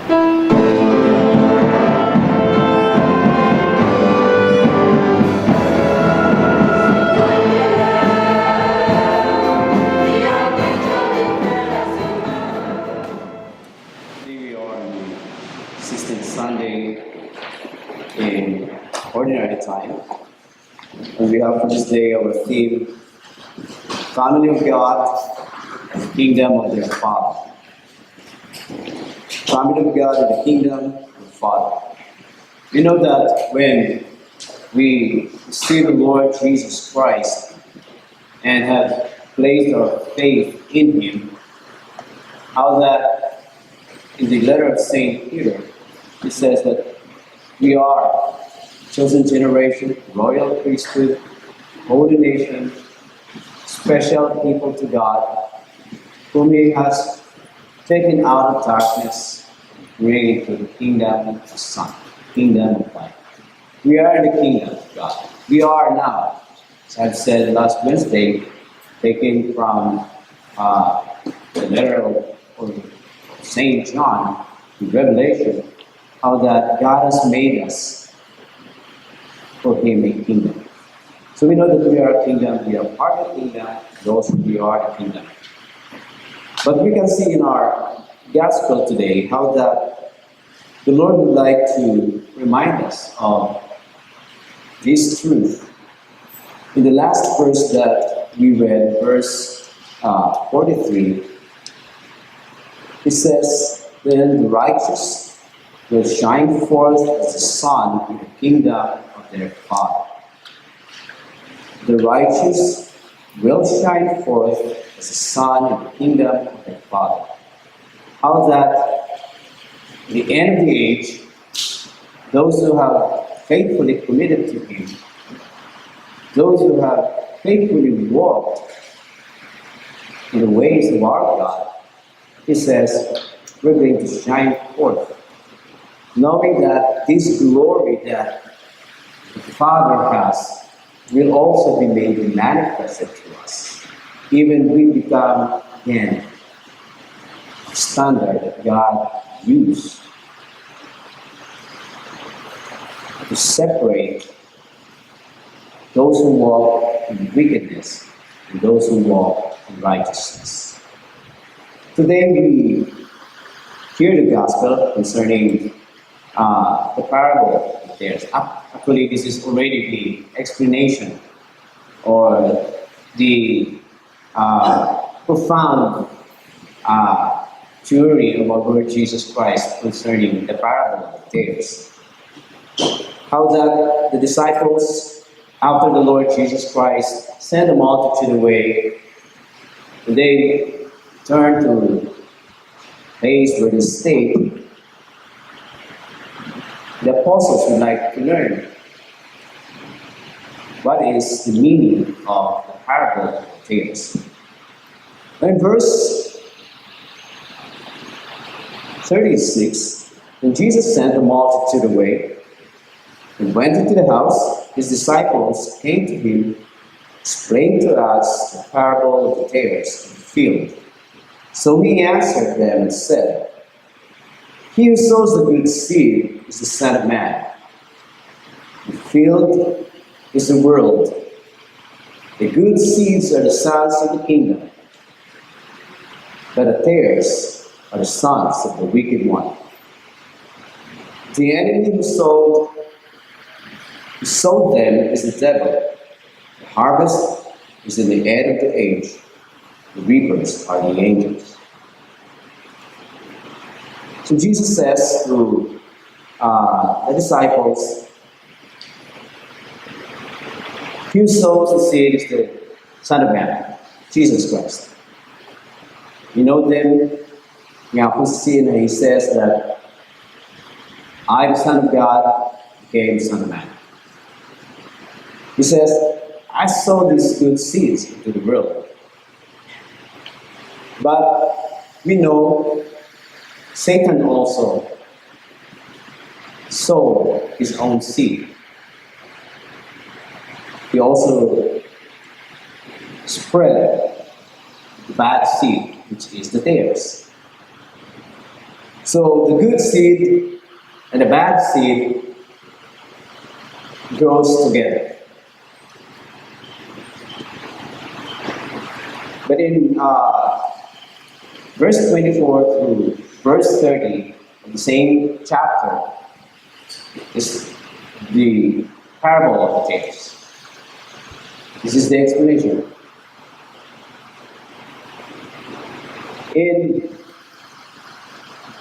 We are on the 16th Sunday in Ordinary Time, and we have for this day our theme, Family of God and the Kingdom of their Father. Family of God and the Kingdom of the Father. We know that when we receive the Lord Jesus Christ and have placed our faith in Him, how that in the letter of St. Peter, it says that we are chosen generation, royal priesthood, holy nation, special people to God, whom He has taken out of darkness, bringing to the kingdom of the Son, kingdom of light. We are in the kingdom of God. We are now, as I've said last Wednesday, taken from the letter of St. John in Revelation, how that God has made us for Him a kingdom. So we know that we are a kingdom, we are part of the kingdom, and also we are the kingdom. But we can see in our gospel today how that the Lord would like to remind us of this truth. In the last verse that we read, verse 43, it says, "Then the righteous will shine forth as the sun in the kingdom of their Father." The righteous will shine forth as the sun in the kingdom of their Father. How that at the end of the age, those who have faithfully committed to Him, those who have faithfully walked in the ways of our God, He says, we're going to shine forth, knowing that this glory that the Father has will also be made manifested to us. Even we become then the standard that God used to separate those who walk in wickedness and those who walk in righteousness. Today we hear the gospel concerning the parable of theirs. Actually, this is already the explanation or the profound theory of our Lord Jesus Christ concerning the parable of theirs. How that the disciples, after the Lord Jesus Christ sent the multitude away, they turned to the place where they stayed. The apostles would like to learn what is the meaning of the parable of the tares. In verse 36, when Jesus sent the multitude away and went into the house, His disciples came to Him, explained to us the parable of the tares in the field. So He answered them and said, "He who sows the good seed is the Son of Man. The field is the world. The good seeds are the sons of the kingdom, but the tares are the sons of the wicked one. The enemy who sowed them is the devil. The harvest is in the end of the age. The reapers are the angels." So Jesus says to the disciples, "He who sows the seed is the Son of Man, Jesus Christ." You know then, He says that I, the Son of God, became the Son of Man. He says, I sow these good seeds into the world. But we know Satan also sowed his own seed. He also spread the bad seed, which is the tares. So the good seed and the bad seed grows together. But in verse 24 through verse 30 of the same chapter is the parable of the tares. This is the explanation. In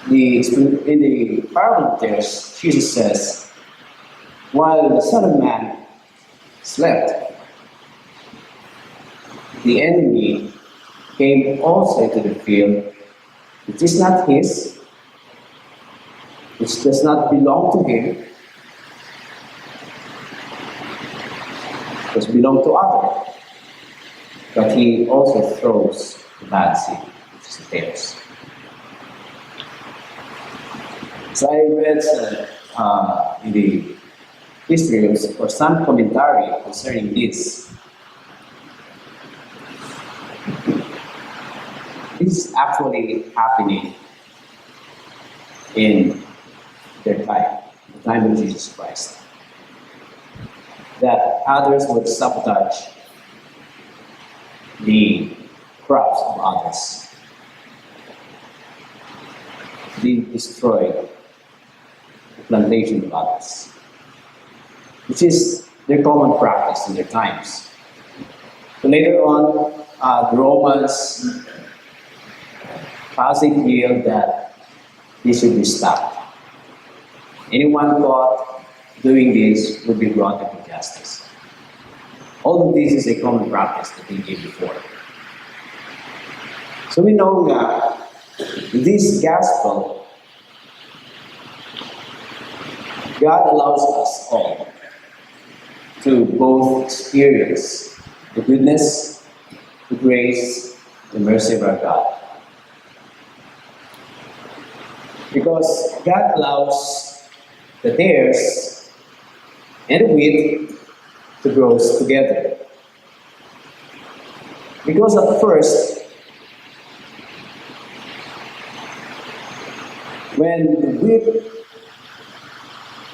the parable of the tares, Jesus says, while the Son of Man slept, the enemy came also to the field, which is not his, which does not belong to him, but belong to others. But he also throws the bad seed, which is the tares. So I read in the history or some commentary concerning this. This is actually happening in their time, the time of Jesus Christ. That others would sabotage the crops of others. They destroy the plantation of others, which is their common practice in their times. So later on, the Romans passed a bill that this should be stopped. Anyone caught doing this would be brought into justice. All of this is a common practice that they did before. So we know that this gospel, God allows us all to both experience the goodness, the grace, the mercy of our God. Because God allows the tares and the wheat to grow together. Because at first, when the wheat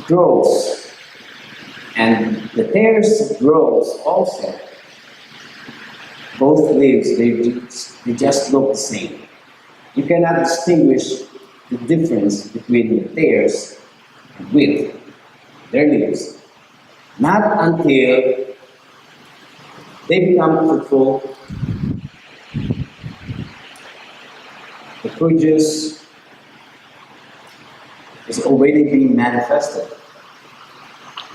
grows and the tares grows also, both leaves, they just look the same. You cannot distinguish the difference between the tares and wheat, their leaves. Not until they become fruitful, the produce is already being manifested,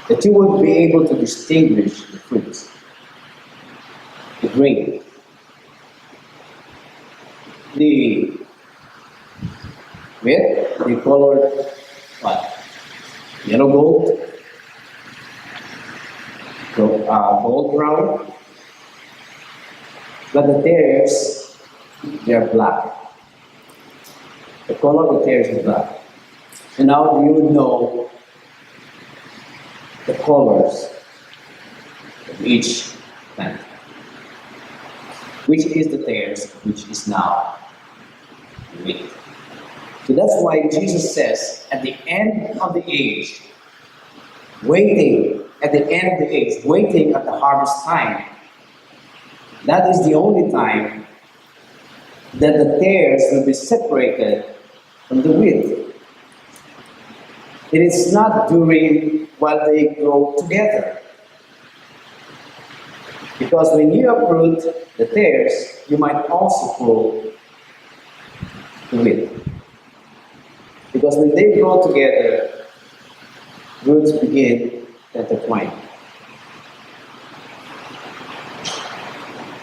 that you would be able to distinguish the fruits, the grain, the wheat, the colored what? Yellow gold, gold brown, but the tares, they are black. The color of the tares is black. And now you would know the colors of each plant. Which is the tares, which is now the wheat. So that's why Jesus says, at the end of the age, waiting at the harvest time, that is the only time that the tares will be separated from the wheat. It is not during while they grow together. Because when you uproot the tares, you might also pull the wheat. Because when they grow together, roots begin to intertwine.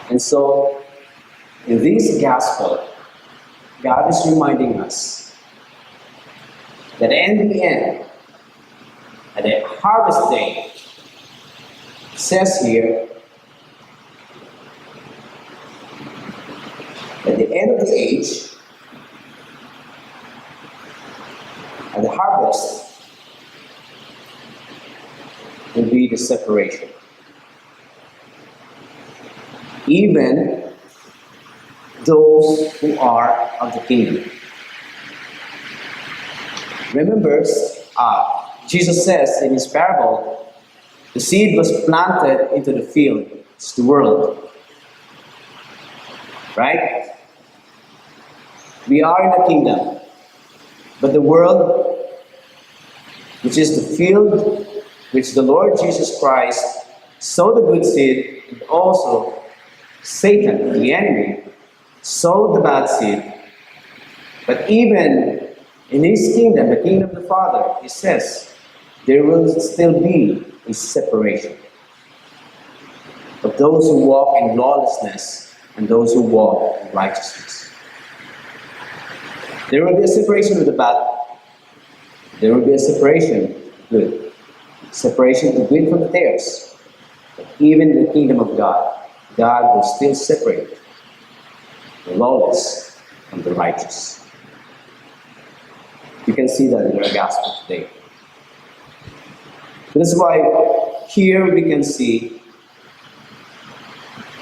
And so, in this gospel, God is reminding us that in the end, at the harvest day, it says here, at the end of the age, at the harvest, will be the separation. Even those who are of the kingdom. Remember, Jesus says in his parable, the seed was planted into the field. It's the world. Right? We are in the kingdom. But the world, which is the field which the Lord Jesus Christ sowed the good seed, and also Satan, the enemy, sowed the bad seed. But even in his kingdom, the kingdom of the Father, he says, there will still be a separation of those who walk in lawlessness and those who walk in righteousness. There will be a separation of the bad. There will be a separation of good. Separation of the good from the tares. But even in the kingdom of God, God will still separate the lawless from the righteous. You can see that in our gospel today. That's why here we can see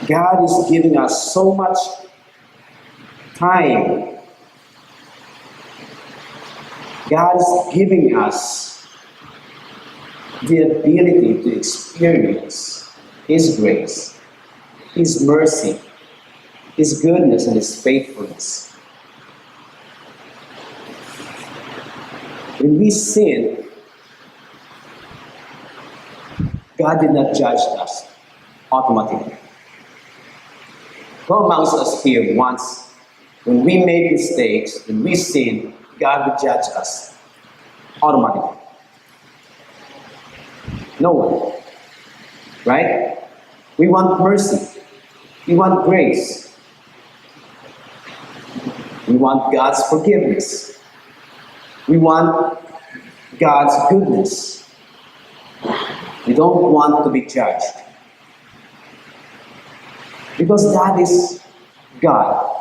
God is giving us so much time. God is giving us the ability to experience His grace, His mercy, His goodness, and His faithfulness. When we sin, God did not judge us automatically. Who amongst us here once, when we make mistakes, when we sin, God would judge us automatically? No one. Right? We want mercy. We want grace. We want God's forgiveness. We want God's goodness. We don't want to be judged. Because that is God.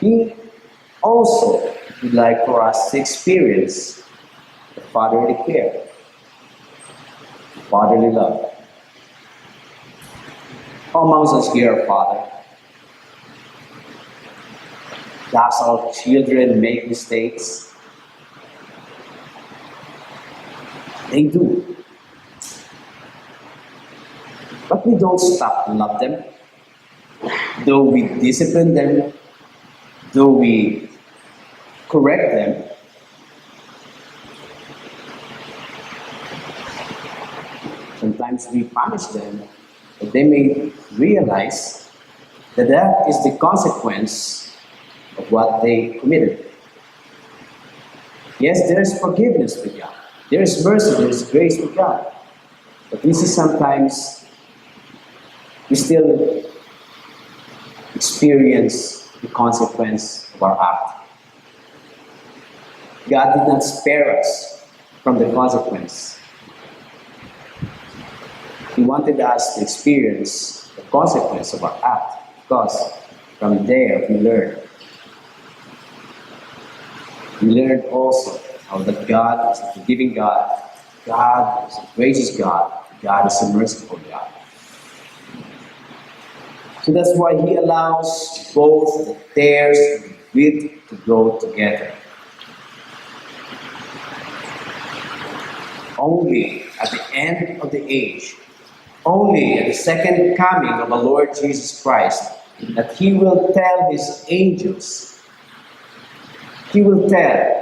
He also would like for us to experience the fatherly care, fatherly love. How amongst us here are father? Does our children make mistakes? They do. But we don't stop to love them. Though we discipline them, though we correct them, sometimes we punish them, but they may realize that that is the consequence of what they committed. Yes, there is forgiveness with God. There is mercy, there is grace with God. But we see sometimes we still experience the consequence of our act. God did not spare us from the consequence. He wanted us to experience the consequence of our act, because from there we learn. We learned also how that God is a forgiving God, God is a gracious God, God is a merciful God. So that's why He allows both the tares and the wheat to go together. Only at the end of the age, only at the second coming of the Lord Jesus Christ, that He will tell His angels, He will tell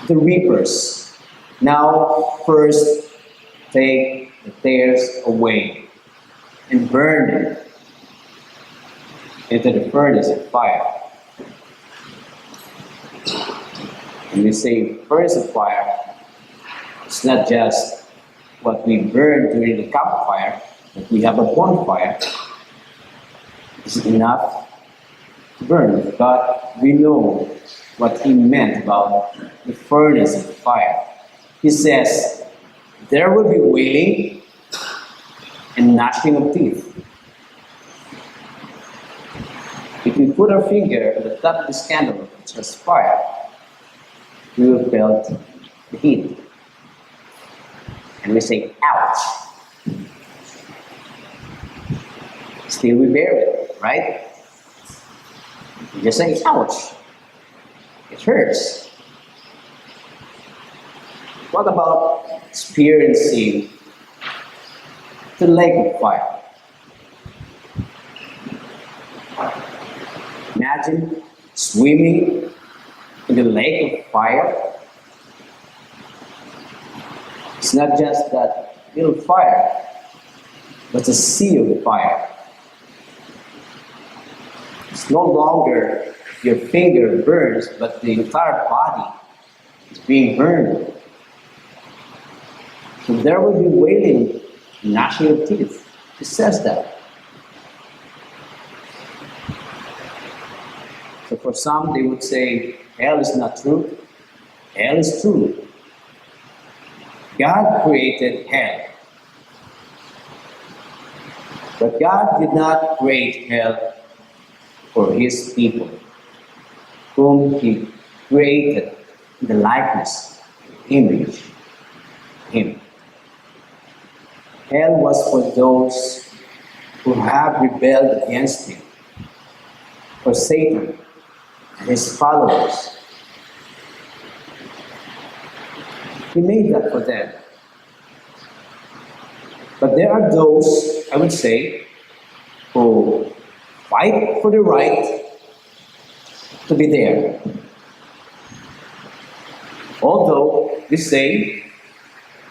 the reapers, now first take the tares away and burn them into the furnace of fire. When we say furnace of fire, it's not just what we burn during the campfire, but we have a bonfire. It's enough to burn, but we know what He meant about the furnace of fire. He says, there will be wailing and gnashing of teeth. If we put our finger at the top of this candle, which has fire, we will feel the heat. And we say, ouch. Still we bear it, right? You just say, ouch, it hurts. What about experiencing the lake of fire? Imagine swimming in the lake of fire. It's not just that little fire, but a sea of fire. It's no longer your finger burns, but the entire body is being burned. So there will be wailing, gnashing of teeth. It says that. So for some, they would say, hell is not true. Hell is true. God created hell. But God did not create hell for His people, whom He created in the likeness, image, Him. Hell was for those who have rebelled against Him, for Satan and his followers. He made that for them. But there are those, I would say, who fight for the right to be there. Although we say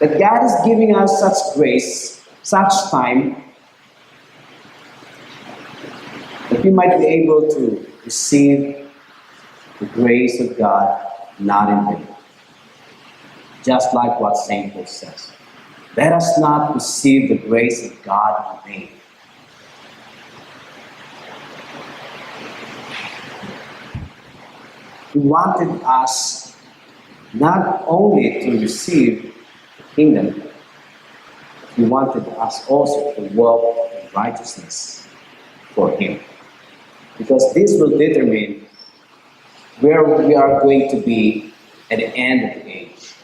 that God is giving us such grace, such time, that we might be able to receive the grace of God not in vain. Just like what St. Paul says. Let us not receive the grace of God in vain. He wanted us not only to receive the kingdom, He wanted us also to walk in righteousness for Him. Because this will determine where we are going to be at the end of the age.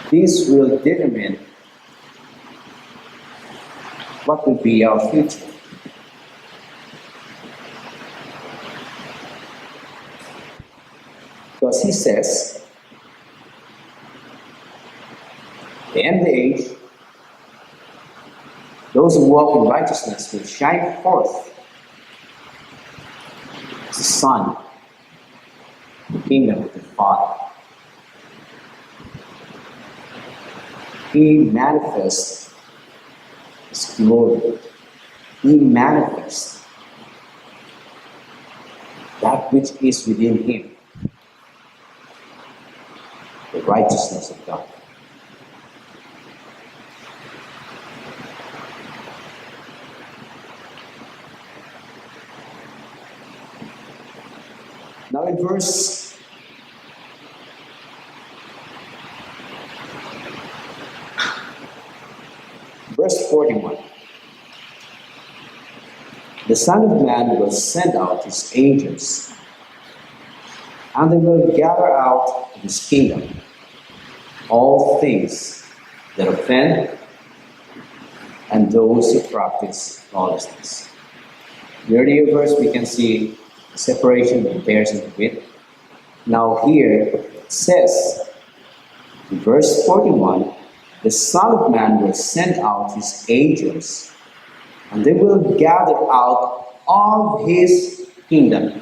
This will determine what will be our future. Because He says, at the end of the age, those who walk in righteousness will shine forth as the sun, the kingdom of the Father. He manifests His glory. He manifests that which is within Him, the righteousness of God. Now in verse 41, the Son of Man will send out His angels, and they will gather out of His kingdom all things that offend and those who practice lawlessness. In the earlier verse, we can see the separation of the tares and the wheat. Now here it says, in verse 41, the Son of Man will send out His angels, and they will gather out all His kingdom.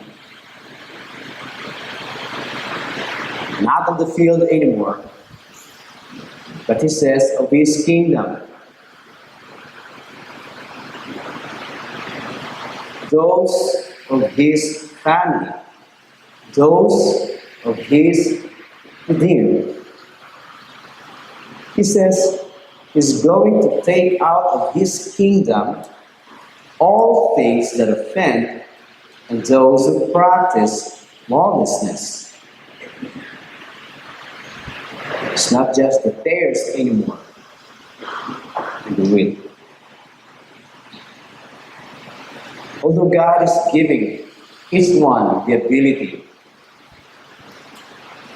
Not of the field anymore, but He says of His kingdom. Those of His family, those of His redeemed. He says He's going to take out of His kingdom all things that offend and those who practice lawlessness. It's not just the tares anymore and the wheat. Although God is giving each one the ability to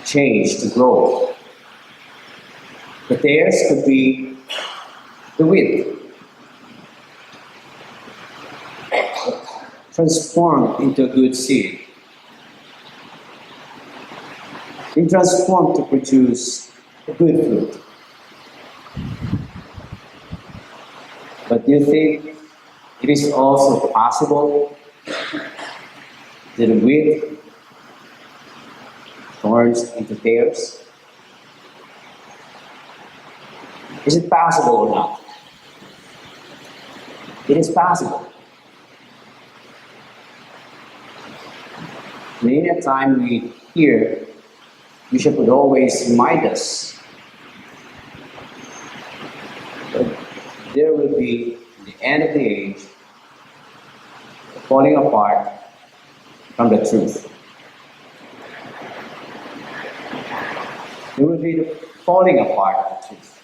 change, to grow, the tares could be the wheat. transformed into a good seed. Being transformed to produce a good fruit. But do you think it is also possible that the wheat turns into tares? Is it possible or not? It is possible. Many a time we hear Bishop would always remind us that there will be, in the end of the age, a falling apart from the truth. There will be the falling apart of the truth.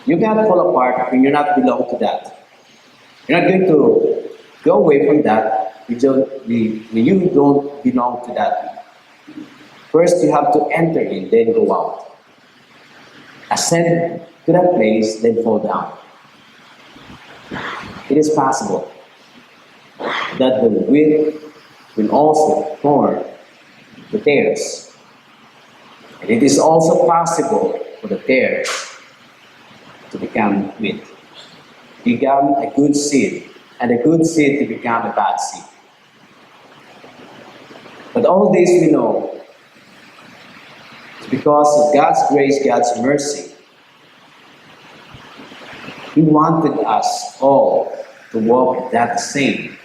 You can't fall apart when you not belong to that. You're not going to go away from that when you don't belong to that. First, you have to enter in, then go out. Ascend to that place, then fall down. It is possible that the wheat will also form the tares. And it is also possible for the tares to become wheat, become a good seed, and a good seed to become a bad seed. But all this we know is because of God's grace, God's mercy. He wanted us all to walk that same.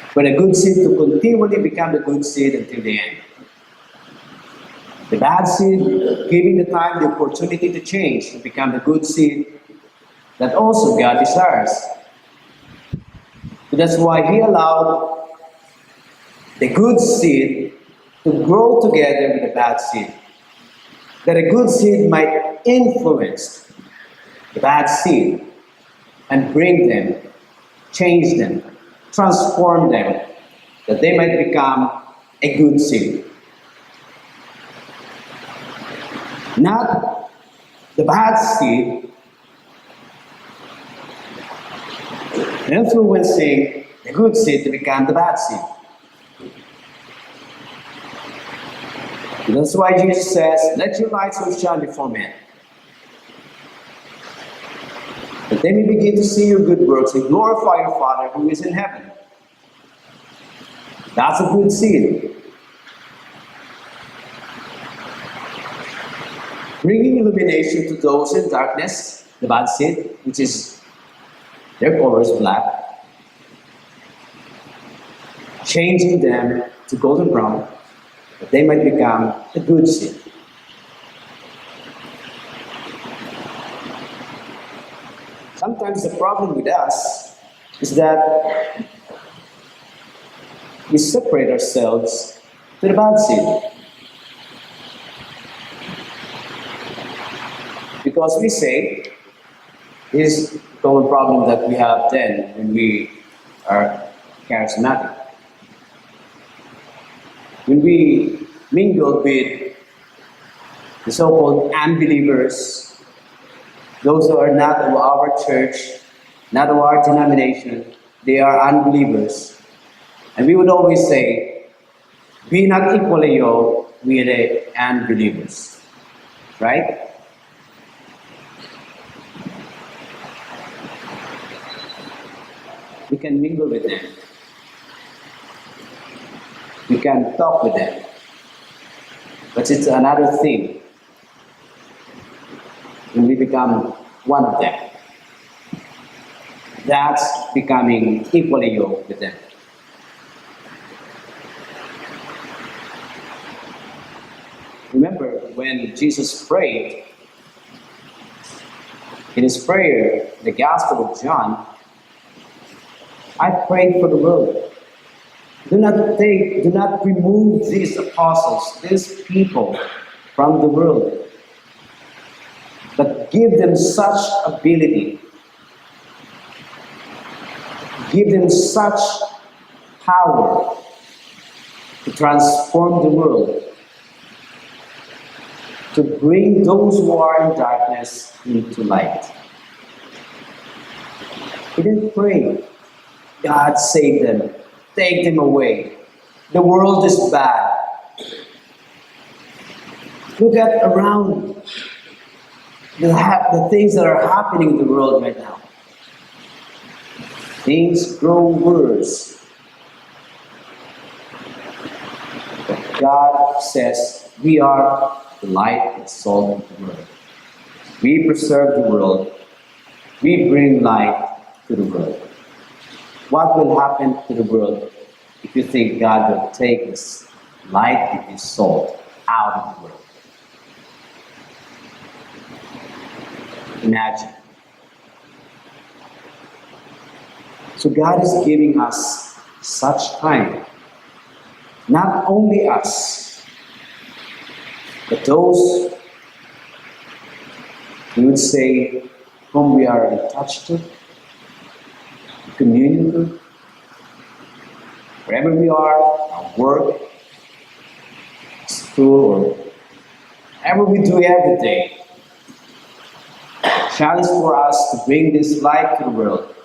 For a good seed to continually become a good seed until the end. The bad seed, giving the time, the opportunity to change, to become the good seed that also God desires. So that's why He allowed the good seed to grow together with the bad seed. That a good seed might influence the bad seed and bring them, change them, transform them, that they might become a good seed. Not the bad seed influencing the good seed to become the bad seed. That's why Jesus says, "Let your light so shine before men, that they may begin to see your good works and glorify your Father who is in heaven." That's a good seed. Bringing illumination to those in darkness, the bad seed, which is their color is black, changing them to golden brown, that they might become a good seed. Sometimes the problem with us is that we separate ourselves to the bad seed. Because we say, this is a common problem that we have then when we are charismatic. When we mingle with the so-called unbelievers, those who are not of our church, not of our denomination, they are unbelievers. And we would always say, be not equally yoked with the unbelievers. Right? We can mingle with them. We can talk with them. But it's another thing when we become one of them. That's becoming equally yoked with them. Remember when Jesus prayed, in his prayer, the Gospel of John, I prayed for the world. Do not remove these apostles, these people from the world, but give them such ability, give them such power to transform the world, to bring those who are in darkness into light. He didn't pray God save them. Take them away. The world is bad. Look at around the things that are happening in the world right now. Things grow worse. But God says we are the light and salt of the world. We preserve the world. We bring light to the world. What will happen to the world if you think God will take this light and His salt out of the world? Imagine. So God is giving us such time. Not only us, but those we would say whom we are in touch to, communion to, wherever we are, our work, school, or whatever we do every day. Challenge for us to bring this light to the world.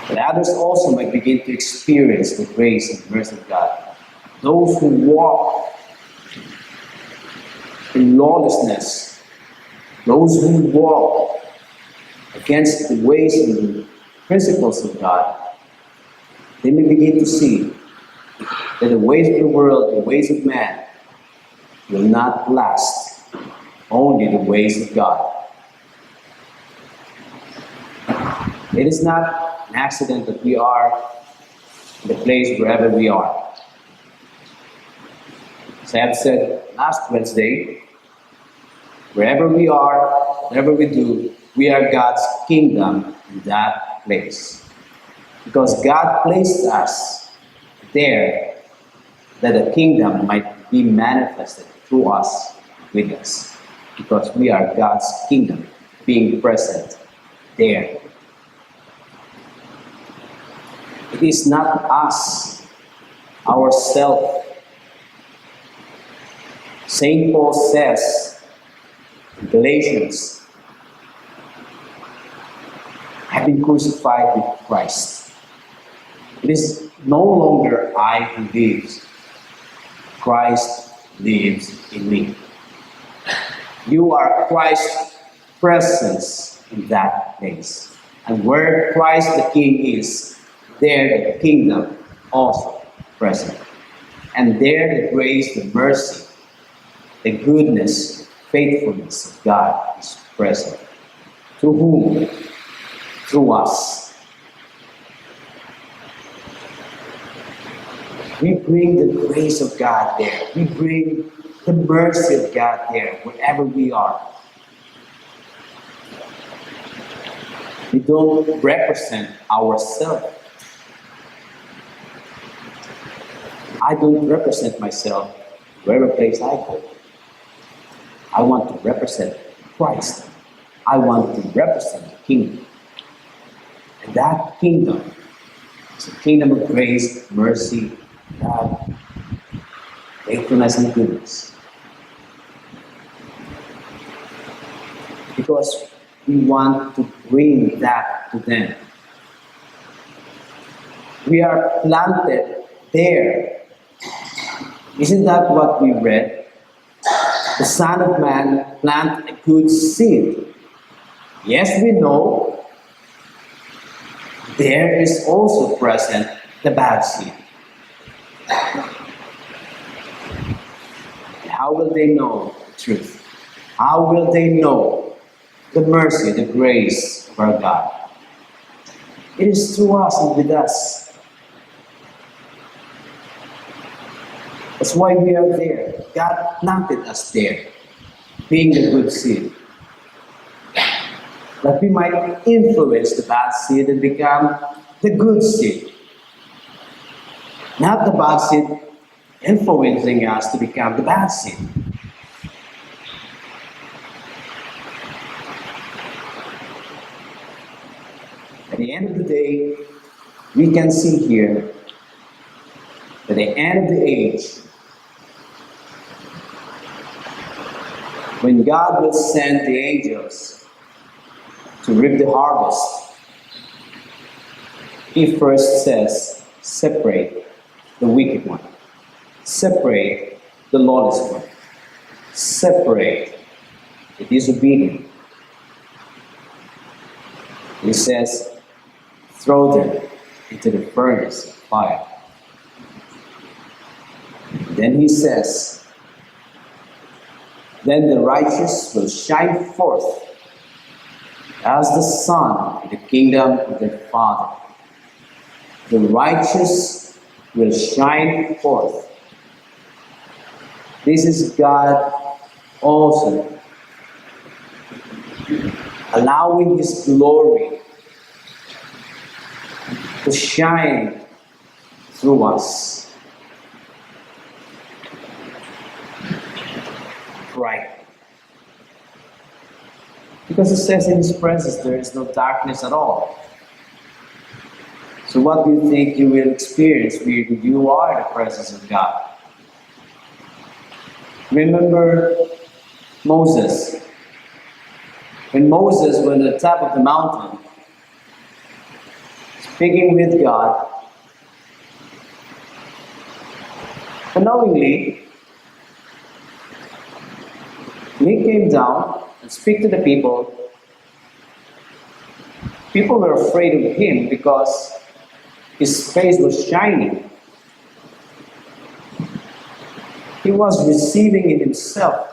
That others also might begin to experience the grace and mercy of God. Those who walk in lawlessness, those who walk against the ways and the principles of God, they may begin to see that the ways of the world, the ways of man, will not last. Only the ways of God. It is not an accident that we are in the place wherever we are. As I have said last Wednesday, wherever we are, whatever we do, we are God's kingdom in that place. Because God placed us there that the kingdom might be manifested through us, with us. Because we are God's kingdom being present there. It is not us, ourselves. St. Paul says in Galatians, have been crucified with Christ. It is no longer I who lives. Christ lives in me. You are Christ's presence in that place. And where Christ the King is, there the kingdom also present. And there the grace, the mercy, the goodness, faithfulness of God is present. Through whom? Through us. We bring the grace of God there. We bring the mercy of God there, wherever we are. We don't represent ourselves. I don't represent myself wherever place I go. I want to represent Christ. I want to represent the kingdom. And that kingdom is a kingdom of grace, mercy, God, faithfulness, and goodness. Because we want to bring that to them. We are planted there. Isn't that what we read? The Son of Man plant a good seed. Yes, we know there is also present the bad seed. How will they know the truth? How will they know the mercy, the grace of our God? It is through us and with us. That's why we are there. God planted us there, being the good seed. That we might influence the bad seed and become the good seed. Not the bad seed influencing us to become the bad seed. At the end of the day, we can see here that at the end of the age, when God will send the angels to reap the harvest, He first says, separate the wicked one. Separate the lawless one. Separate the disobedient. He says, throw them into the furnace of fire. Then he says, then the righteous will shine forth as the sun in the kingdom of their Father. The righteous will shine forth. This is God also allowing His glory to shine through us. Right. Because it says in His presence there is no darkness at all. So what do you think you will experience when you are in the presence of God? Remember Moses. When Moses was on the top of the mountain, speaking with God, unknowingly, he came down and speak to the people. People were afraid of him because his face was shining. He was receiving in himself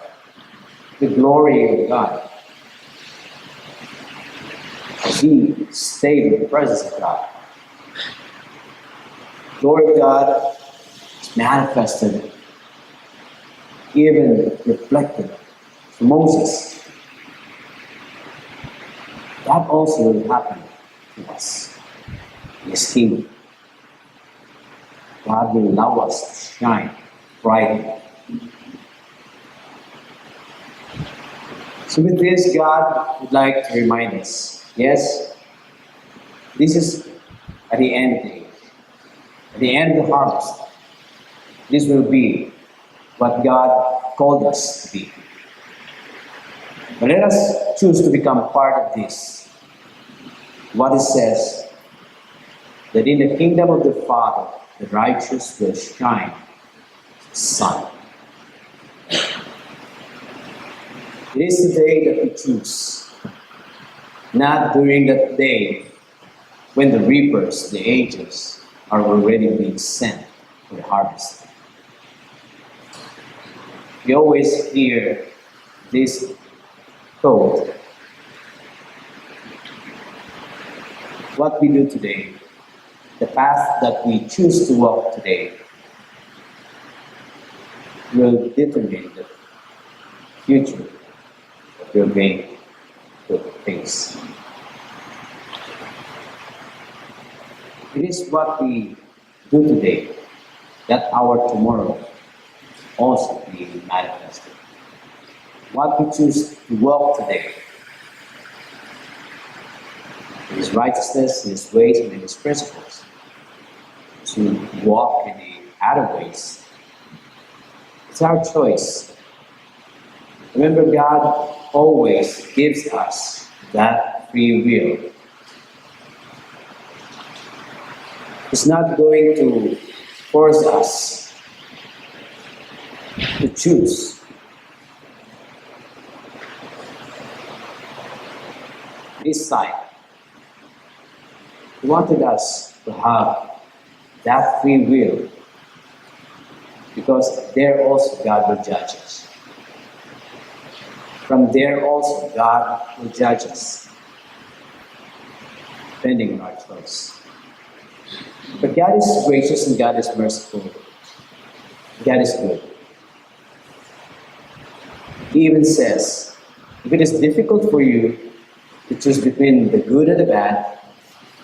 the glory of God as he stayed in the presence of God. The glory of God is manifested, even reflected to Moses. That also will happen to us in His kingdom. God will allow us to shine brightly. So with this, God would like to remind us, yes, this is at the end of the age, at the end of the harvest. This will be what God called us to be. But let us choose to become part of this. What it says, that in the kingdom of the Father, the righteous will shine as the sun. It is the day that we choose, not during that day when the reapers, the angels, are already being sent for the harvest. We always hear this quote, what we do today, the path that we choose to walk today, will determine the future that we're going to face. It is what we do today that our tomorrow also be manifested. What we choose to walk today, in His righteousness, in His ways, and in His principles, to walk in the other ways, it's our choice. Remember, God always gives us that free will. He's not going to force us to choose. This side, He wanted us to have that free will, because there also God will judge us. From there also God will judge us, depending on our choice. But God is gracious and God is merciful. God is good. He even says, if it is difficult for you to choose between the good and the bad,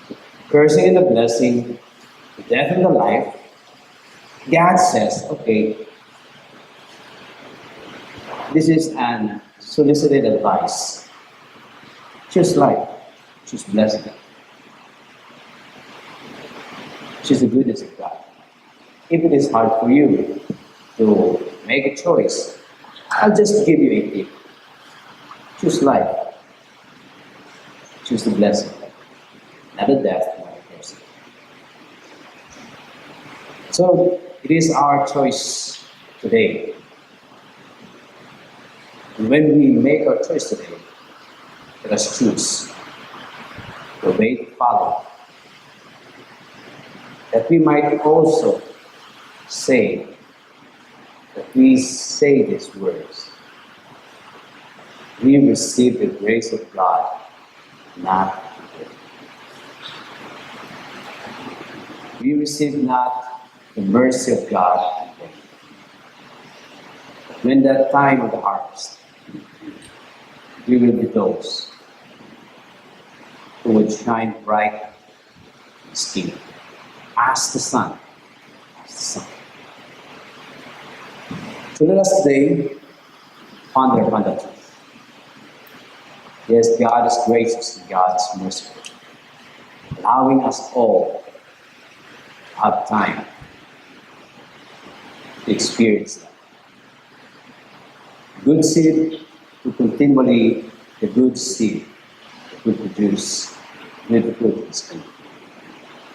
the cursing and the blessing, the death and the life, God says, okay, this is an solicited advice. Choose life, choose blessing, choose the goodness of God. If it is hard for you to make a choice, I'll just give you a tip. Choose life. Choose the blessing, not the death, not the cursing. So it is our choice today. And when we make our choice today, let us choose the way to follow, that we might also say that we say these words. We receive the grace of God, not we receive not the mercy of God. When that time of the harvest, we will be those who would shine bright in His kingdom, as the sun, as the sun. So let us today ponder upon that truth. Yes, God is gracious and God is merciful, allowing us all to have time to experience that. Good seed will continually, the good seed will produce good fruit in His kingdom.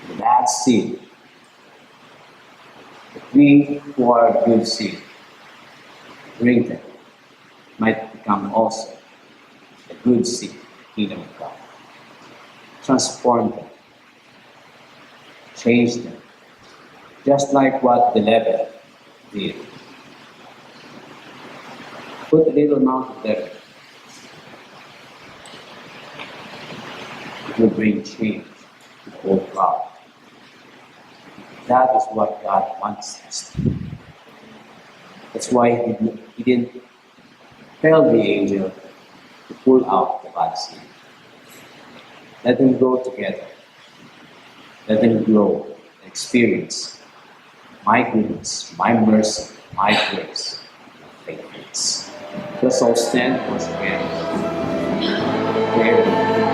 The bad seed, if we who are good seed bring them, might become also a good seed in the kingdom of God. Transform them, change them, just like what the leaven did. Put a little amount of leaven. It will bring change to the whole crowd. That is what God wants us to do. That's why He didn't tell the angel to pull out the bad seed. Let them grow together. Let them grow and experience my goodness, my mercy, my grace, my faithfulness. Let's all stand once again. Prayer.